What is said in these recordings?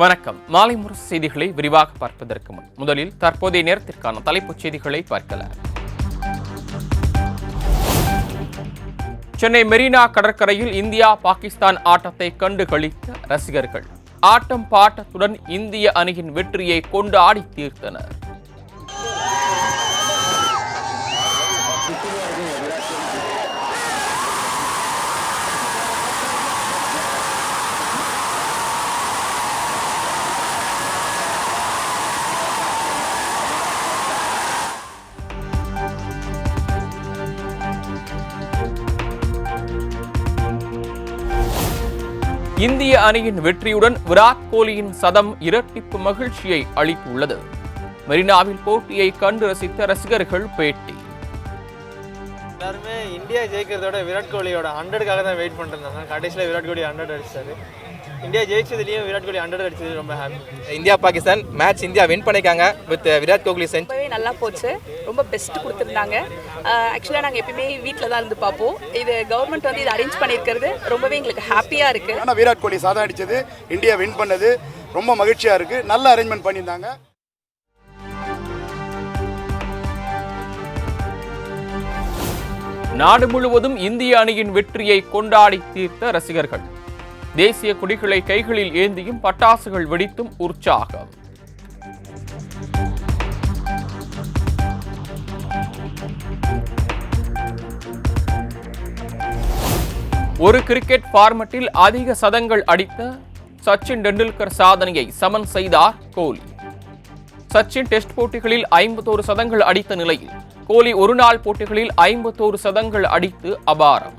வணக்கம். மாலை முரசு செய்திகளை விரிவாக பார்ப்பதற்கு முன் முதலில் தற்போதைய நேரத்திற்கான தலைப்புச் செய்திகளை பார்க்கலாம். சென்னை மெரினா கடற்கரையில் இந்தியா பாகிஸ்தான் ஆட்டத்தை கண்டு களித்த ரசிகர்கள் ஆட்டம் பாட்டத்துடன் இந்திய அணியின் வெற்றியை கொண்டாடி தீர்த்தனர். இந்திய அணியின் வெற்றியுடன் விராட் கோலியின் சதம் இரட்டிப்பு மகிழ்ச்சியை அளித்துள்ளது. மெரினாவில் போட்டியை கண்டு ரசித்த ரசிகர்கள் பேட்டி. எல்லாருமே இந்தியா ஜெயிக்கிறதோட விராட் கோலியோட 100க்காக தான் வெயிட் பண்ணிருந்தாங்க. கடைசியில் விராட் கோலி 100 அடிச்சாரு. இந்தியா ஜெயிச்சதுலேயும் விராட் கோலி 100 அடிச்சது ரொம்ப happy. India Pakistan match India win பண்ணிக்காங்க வித் விராட் கோலி ரொம்பவே நல்லா போச்சு. ரொம்ப பெஸ்ட் கொடுத்துருந்தாங்க. ஆக்சுவலாக நாங்கள் எப்பயுமே வீட்டில் தான் இருந்து பார்ப்போம். இது கவர்மெண்ட் வந்து இதை அரேஞ்ச் பண்ணியிருக்கிறது ரொம்பவே எங்களுக்கு ஹாப்பியாக இருக்குது. ஆனால் விராட் கோலி சாதனை அடித்தது, இந்தியா வின் பண்ணது ரொம்ப மகிழ்ச்சியாக இருக்குது. நல்ல அரேஞ்ச்மெண்ட் பண்ணியிருந்தாங்க. நாடு முழுவதும் இந்திய அணியின் வெற்றியை கொண்டாடி தீர்த்த ரசிகர்கள் தேசிய கொடிகளை கைகளில் ஏந்தியும் பட்டாசுகள் வெடித்தும் உற்சாகம். ஒரு கிரிக்கெட் பார்மட்டில் அதிக சதங்கள் அடித்த சச்சின் டெண்டுல்கர் சாதனையை சமன் செய்தார் கோலி. சச்சின் டெஸ்ட் போட்டிகளில் 51 சதங்கள் அடித்த நிலையில் கோலி ஒருநாள் போட்டிகளில் 51 சதங்கள் அடித்து அபாரம்.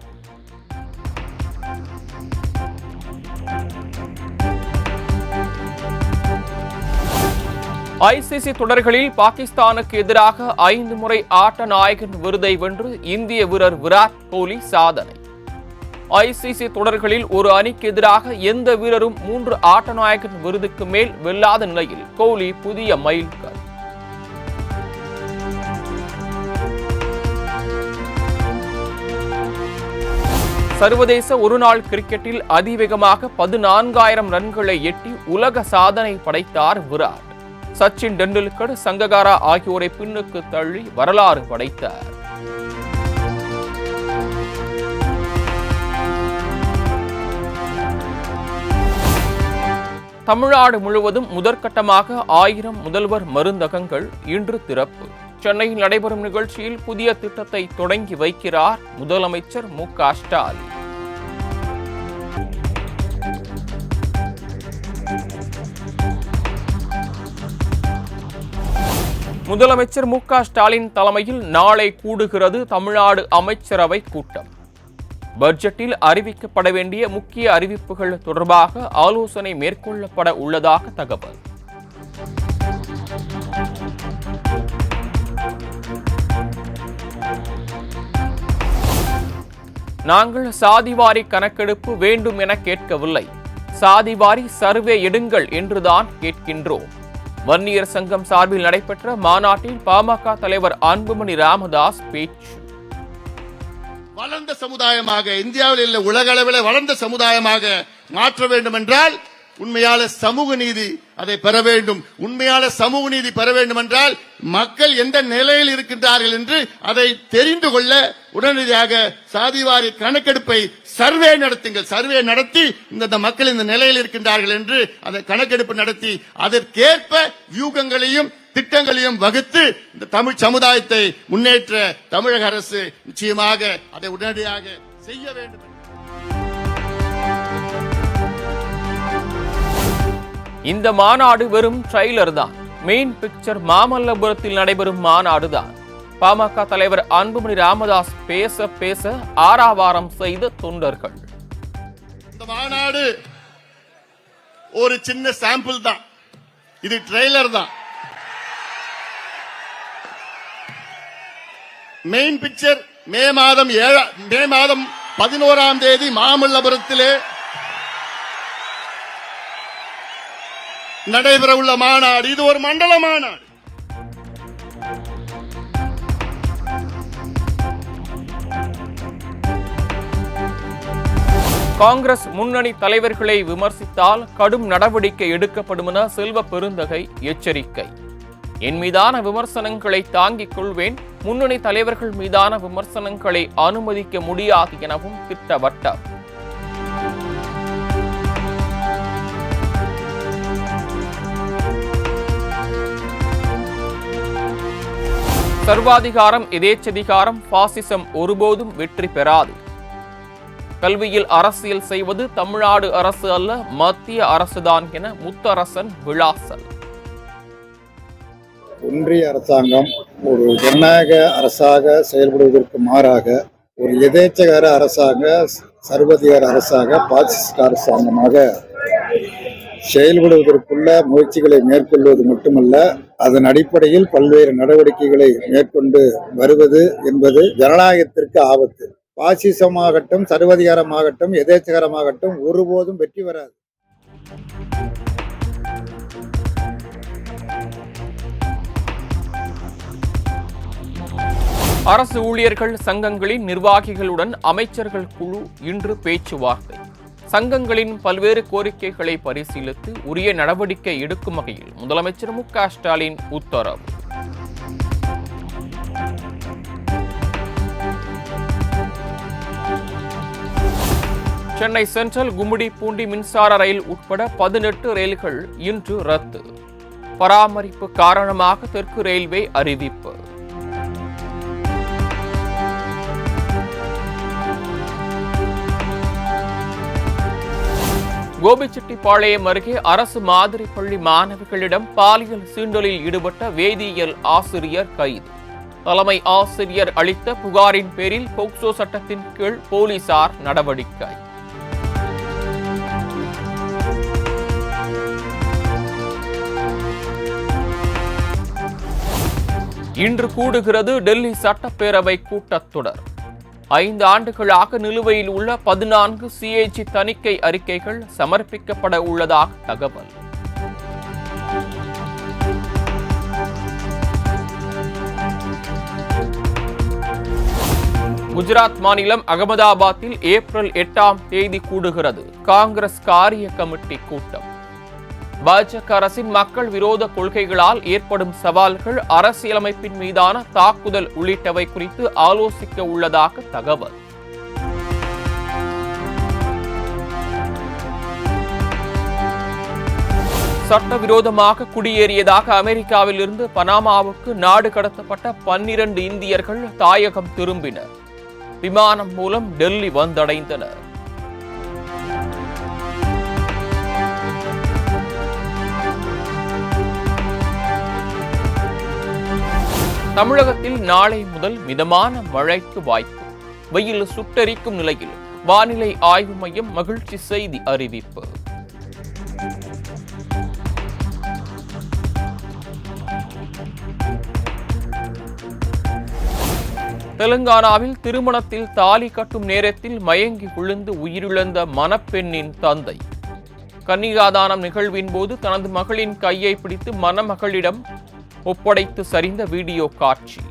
ஐசிசி தொடர்களில் பாகிஸ்தானுக்கு எதிராக 5 முறை ஆட்ட நாயகன் விருதை வென்று இந்திய வீரர் விராட் கோலி சாதனை. ஐசிசி தொடர்களில் ஒரு அணிக்கு எதிராக எந்த வீரரும் 3 ஆட்ட நாயகன் விருதுக்கு மேல் வெல்லாத நிலையில் கோலி புதிய மைல்கல். சர்வதேச ஒருநாள் கிரிக்கெட்டில் அதிவேகமாக 14,000 ரன்களை எட்டி உலக சாதனை படைத்தார் விராட். சச்சின் டெண்டுல்கர், சங்ககாரா ஆகியோரை பின்னுக்கு தள்ளி வரலாறு படைத்தார். தமிழ்நாடு முழுவதும் முதற்கட்டமாக 1000 முதல்வர் மருந்தகங்கள் இன்று திறப்பு. சென்னையில் நடைபெறும் நிகழ்ச்சியில் புதிய திட்டத்தை தொடங்கி வைக்கிறார் முதலமைச்சர் மு.க. ஸ்டாலின். முதலமைச்சர் மு.க. ஸ்டாலின் தலைமையில் நாளை கூடுகிறது தமிழ்நாடு அமைச்சரவை கூட்டம். பட்ஜெட்டில் அறிவிக்கப்பட வேண்டிய முக்கிய அறிவிப்புகள் தொடர்பாக ஆலோசனை மேற்கொள்ளப்பட உள்ளதாக தகவல். நாங்கள் சாதிவாரி கணக்கெடுப்பு வேண்டும் என கேட்கவில்லை, சாதிவாரி சர்வே எடுங்கள் என்றுதான் கேட்கின்றோம். வன்னியர் சங்கம் சார்பில் நடைபெற்ற மாநாட்டில் பாமக தலைவர் அன்புமணி ராமதாஸ் பேச்சு. வளர்ந்த சமுதாயமாக இந்தியாவில் இல்லை உலக அளவில் வளர்ந்த சமுதாயமாக மாற்ற வேண்டும் என்றால் உண்மையால சமூக நீதி அதை பெற வேண்டும். உண்மையால சமூக நீதி பெற வேண்டும் என்றால் மக்கள் எந்த நிலையில் இருக்கின்றார்கள் என்று அதை தெரிந்து கொள்ள உடனடியாக சாதிவாரி கணக்கெடுப்பை சர்வே நடத்துங்கள். சர்வே நடத்தி இந்த மக்கள் இந்த நிலையில் இருக்கின்றார்கள் என்று அந்த கணக்கெடுப்பு நடத்தி அதற்கேற்ப வியூகங்களையும் திட்டங்களையும் வகுத்து இந்த தமிழ் சமுதாயத்தை முன்னேற்ற தமிழக அரசு நிச்சயமாக அதை உடனடியாக செய்ய வேண்டும். இந்த மாநாடு வெறும் ட்ரெய்லர் தான். மெயின் பிக்சர் மாமல்லபுரத்தில் நடைபெறும் மாநாடு தான். பாமக தலைவர் அன்புமணி ராமதாஸ் பேச பேச ஆரவாரம் செய்த தொண்டர்கள். இந்த மாநாடு ஒரு சின்ன சாம்பிள் தான், இது ட்ரெய்லர் தான். மெயின் பிக்சர் மே மாதம் 11ஆம் தேதி மாமல்லபுரத்திலே நடைபெற உள்ள மாநாடு. இது ஒரு மண்டல மாநாடு. காங்கிரஸ் முன்னணி தலைவர்களை விமர்சித்தால் கடும் நடவடிக்கை எடுக்கப்படும் என செல்வ பெருந்தகை எச்சரிக்கை. என் மீதான விமர்சனங்களை தாங்கிக் கொள்வேன், முன்னணி தலைவர்கள் மீதான விமர்சனங்களை அனுமதிக்க முடியாது எனவும் திட்டவட்டம். சர்வாதிகாரம், எதேச்சதிகாரம், பாசிசம் ஒருபோதும் வெற்றி பெறாது. கல்வியில் அரசியல் செய்வது தமிழ்நாடு அரசு அல்ல, மத்திய அரசுதான் என முத்தரசன் விளாசல். ஒன்றிய அரசாங்கம் ஒரு ஜனநாயக அரசாக செயல்படுவதற்கு மாறாக ஒரு எதேச்சகார அரசாக, சர்வதிகார அரசாக, பாசிஸ்ட் அரசாங்கமாக செயல்படுவதற்குள்ள முயற்சிகளை மேற்கொள்வது மட்டுமல்ல, அதன் அடிப்படையில் பல்வேறு நடவடிக்கைகளை மேற்கொண்டு வருவது என்பது ஜனநாயகத்திற்கு ஆபத்து. பாசிசமாகட்டும், சர்வதிகாரமாகட்டும், எதேச்சகாரமாகட்டும் ஒருபோதும் வெற்றி பெறாது. அரசு ஊழியர்கள் சங்கங்களின் நிர்வாகிகளுடன் அமைச்சர்கள் குழு இன்று பேச்சுவார்த்தை. சங்கங்களின் பல்வேறு கோரிக்கைகளை பரிசீலித்து உரிய நடவடிக்கை எடுக்கும் வகையில் முதலமைச்சர் மு.க.ஸ்டாலின் உத்தரவு. சென்னை சென்ட்ரல், கும்மிடி பூண்டி மின்சார ரயில் உட்பட 18 ரயில்கள் இன்று ரத்து. பராமரிப்பு காரணமாக தெற்கு ரயில்வே அறிவிப்பு. கோபிச்செட்டிப்பாளையம் அருகே அரசு மாதிரி பள்ளி மாணவிகளிடம் பாலியல் சீண்டலில் ஈடுபட்ட வேதியியல் ஆசிரியர் கைது. தலைமை ஆசிரியர் அளித்த புகாரின் பேரில் போக்சோ சட்டத்தின் கீழ் போலீசார் நடவடிக்கை. இன்று கூடுகிறது டெல்லி சட்டப்பேரவை கூட்டத்தொடர். 5 ஆண்டுகளாக நிலுவையில் உள்ள 14 சிஏஜி தணிக்கை அறிக்கைகள் சமர்ப்பிக்கப்பட உள்ளதாக தகவல். குஜராத் மாநிலம் அகமதாபாத்தில் ஏப்ரல் 8ஆம் தேதி கூடுகிறது காங்கிரஸ் காரிய கமிட்டி கூட்டம். பாஜக அரசின் மக்கள் விரோத கொள்கைகளால் ஏற்படும் சவால்கள், அரசியலமைப்பின் மீதான தாக்குதல் உள்ளிட்டவை குறித்து ஆலோசிக்க உள்ளதாக தகவல். சட்டவிரோதமாக குடியேறியதாக அமெரிக்காவில் இருந்து பனாமாவுக்கு நாடு கடத்தப்பட்ட 12 இந்தியர்கள் தாயகம் திரும்பினர். விமானம் மூலம் டெல்லி வந்தடைந்தனர். தமிழகத்தில் நாளை முதல் மிதமான மழைக்கு வாய்ப்பு. வெயில் சுட்டெரிக்கும் நிலையில் வானிலை ஆய்வு மையம் மகிழ்ச்சி செய்தி அறிவிப்பு. தெலுங்கானாவில் திருமணத்தில் தாலி கட்டும் நேரத்தில் மயங்கி விழுந்து உயிரிழந்த மணப்பெண்ணின் தந்தை. கன்னிகாதானம் நிகழ்வின் போது தனது மகளின் கையை பிடித்து மணமகளிடம் ஒப்படைத்து சரிந்த வீடியோ காட்சி.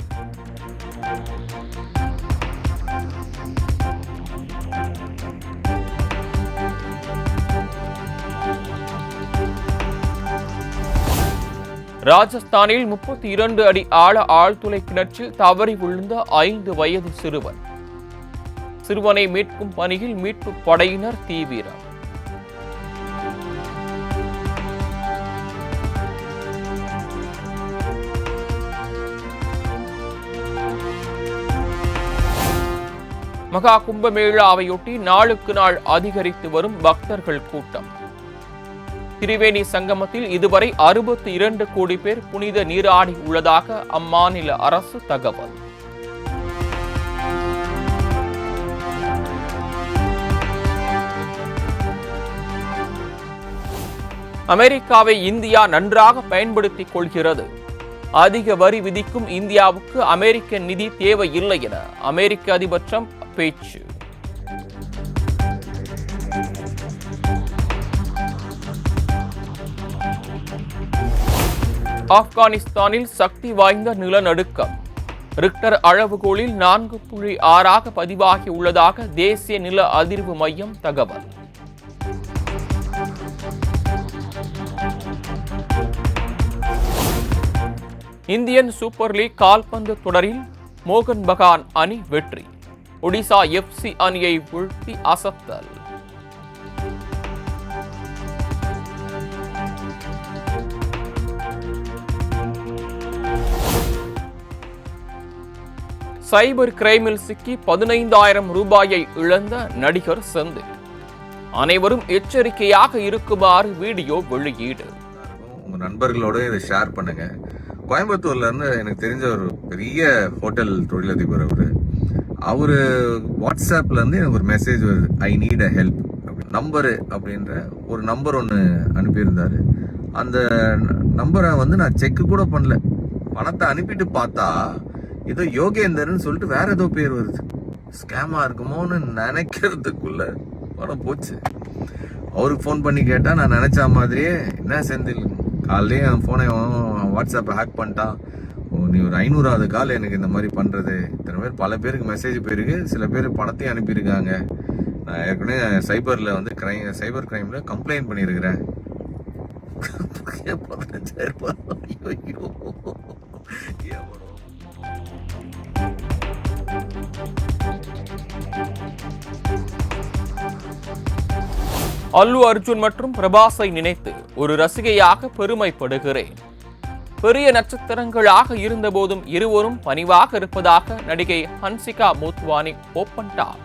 ராஜஸ்தானில் 32 அடி ஆழ ஆழ்துளை கிணற்றில் தவறி விழுந்த 5 வயது சிறுவன். சிறுவனை மீட்கும் பணியில் மீட்பு படையினர் தீவிரம். மகா கும்பமேளாவையொட்டி நாளுக்கு நாள் அதிகரித்து வரும் பக்தர்கள் கூட்டம். திரிவேணி சங்கமத்தில் இதுவரை 62 கோடி பேர் புனித நீராடி உள்ளதாக அம்மாநில அரசு தகவல். அமெரிக்காவை இந்தியா நன்றாக பயன்படுத்திக் கொள்கிறது. அதிக வரி விதிக்கும் இந்தியாவுக்கு அமெரிக்க நிதி தேவையில்லை என அமெரிக்க அதிபர் ட்ரம்ப் பேச்சு. ஆப்கானிஸ்தானில் சக்தி வாய்ந்த நிலநடுக்கம். ரிக்டர் அளவுகோலில் 4.6 பதிவாகி உள்ளதாக தேசிய நில அதிர்வு மையம் தகவல். இந்தியன் சூப்பர் லீக் கால்பந்து தொடரில் மோகன் பகான் அணி வெற்றி. ஒடிசா FC அணியை வீழ்த்தி அசத்தல். சைபர் கிரைமில் சிக்கி 15,000 ரூபாயை இழந்த நடிகர் செந்தில். அனைவரும் எச்சரிக்கையாக இருக்குமாறு வீடியோ வெளியீடு. உங்க நண்பர்களோட இதை ஷேர் பண்ணுங்க. கோயம்புத்தூர்ல இருந்து எனக்கு தெரிஞ்ச ஒரு பெரிய ஹோட்டல் தொழிலதிபர் அவரு வாட்ஸ்அப்ல இருந்து எனக்கு ஒரு மெசேஜ் வருது, I need a help number அப்படின்ற ஒரு நம்பர் ஒன்று அனுப்பியிருந்தாரு. அந்த நம்பரை நான் செக் கூட பண்ணல, பணத்தை அனுப்பிட்டு பார்த்தா ஏதோ யோகேந்தர்னு சொல்லிட்டு வேற ஏதோ பேர் வருது. ஸ்கேமா இருக்குமோன்னு நினைக்கிறதுக்குள்ள பணம் போச்சு. அவருக்கு ஃபோன் பண்ணி கேட்டா நான் நினைச்ச மாதிரியே, என்ன செந்தில் காலையிலே என் ஃபோனை வாட்ஸ்அப்பை ஹேக் பண்ணிட்டான், நீ ஒரு 500வது கால் எனக்கு இந்த மாதிரி பண்றது. இத்தனை பேர் பல பேருக்கு மெசேஜ் போயிருக்கு, சில பேர் பணத்தையும் அனுப்பியிருக்காங்க. நான் ஏற்கனவே சைபர் கிரைம்ல கம்ப்ளைண்ட் பண்ணியிருக்கிறேன். 15,000 அல்லு அர்ஜுன் மற்றும் பிரபாஸை நினைத்து ஒரு ரசிகையாக பெருமைப்படுகிறேன். பெரிய நட்சத்திரங்களாக இருந்தபோதும் இருவரும் பணிவாக இருப்பதாக நடிகை ஹன்சிகா மோத்வானி ஒப்பன்டார்.